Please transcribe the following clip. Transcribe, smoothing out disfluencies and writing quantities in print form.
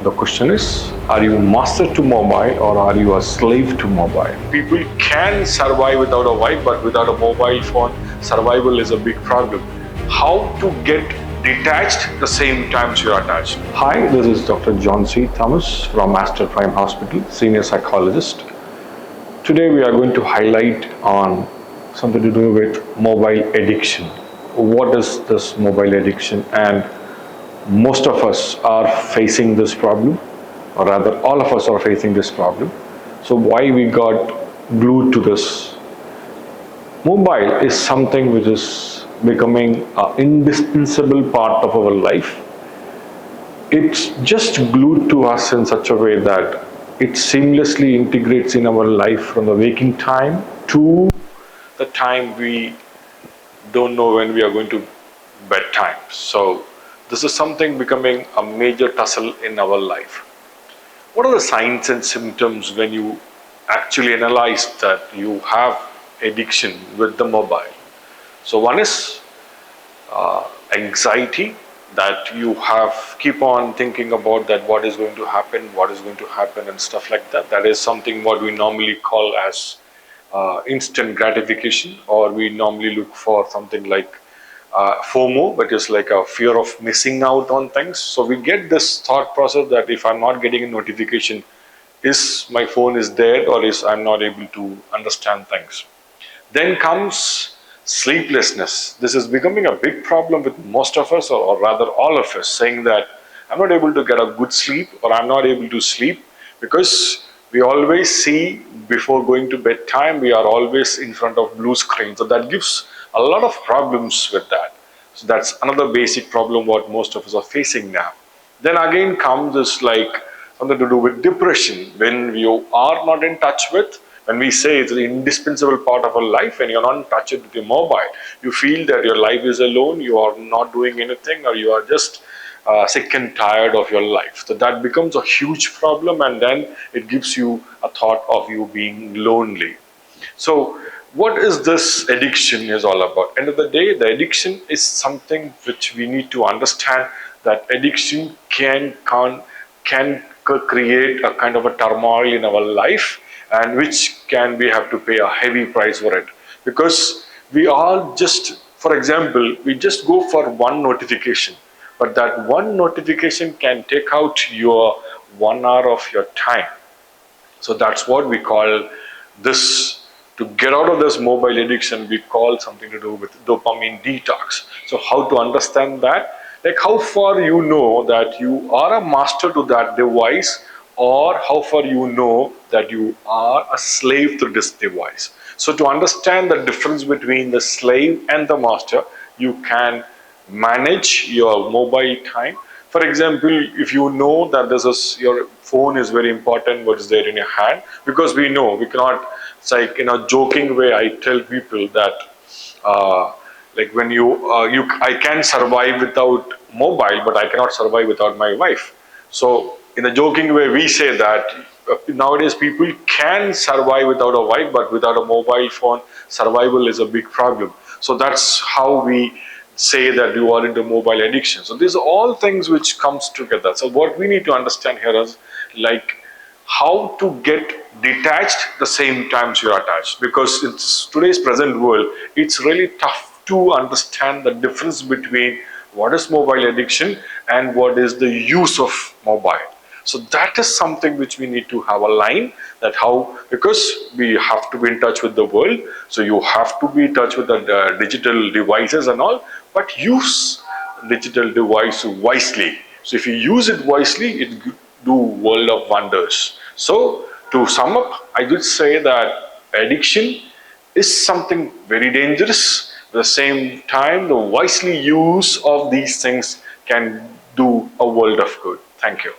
The question is, are you master to mobile or are you a slave to mobile? People can survive without a wife, but without a mobile phone, survival is a big problem. How to get detached the same time you are attached? Hi, this is Dr. Johnsey Thomas from Master Prime Hospital, senior psychologist. Today we are going to highlight on something to do with mobile addiction. What is this mobile addiction? And most of us are facing this problem, or rather all of us are facing this problem. So why we got glued to this? Mobile is something which is becoming an indispensable part of our life. It's just glued to us in such a way that it seamlessly integrates in our life from the waking time to the time we don't know when we are going to bedtime. So this is something becoming a major tussle in our life. What are the signs and symptoms when you actually analyze that you have addiction with the mobile? So one is anxiety, that you have keep on thinking about that what is going to happen and stuff like that. That is something what we normally call as instant gratification, or we normally look for something like FOMO, which is like a fear of missing out on things. So we get this thought process that if I'm not getting a notification, is my phone is dead, or is I'm not able to understand things. Then comes sleeplessness. This is becoming a big problem with most of us, or rather all of us, saying that I'm not able to get a good sleep, or I'm not able to sleep, because we always see before going to bedtime, we are always in front of blue screen. So that gives a lot of problems with that. So that's another basic problem what most of us are facing now. Then again comes this like something to do with depression. When you are not in touch with, when we say it's an indispensable part of our life, and you're not in touch with your mobile, you feel that your life is alone, you are not doing anything, or you are just sick and tired of your life. So that becomes a huge problem, and then it gives you a thought of you being lonely. So what is this addiction is all about? End of the day, the addiction is something which we need to understand, that addiction can create a kind of a turmoil in our life, and which can we have to pay a heavy price for it, because we all just, for example, we just go for one notification, but that one notification can take out your 1 hour of your time. So that's what we call this. To get out of this mobile addiction, we call something to do with dopamine detox. So how to understand that? Like how far you know that you are a master to that device, or how far you know that you are a slave to this device. So to understand the difference between the slave and the master, you can manage your mobile time. For example, if you know that your phone is very important, what is there in your hand, because we know we cannot. It's like in a joking way, I tell people that like when I can survive without mobile, but I cannot survive without my wife. So in a joking way, we say that nowadays people can survive without a wife, but without a mobile phone, survival is a big problem. So that's how we say that you are into mobile addiction. So these are all things which comes together. So what we need to understand here is like how to get detached the same times you are attached, because in today's present world, it's really tough to understand the difference between what is mobile addiction and what is the use of mobile. So that is something which we need to have a line, that how, because we have to be in touch with the world, so you have to be in touch with the digital devices and all, but use digital device wisely. So if you use it wisely, it do world of wonders. So to sum up, I would say that addiction is something very dangerous. At the same time, the wisely use of these things can do a world of good. Thank you.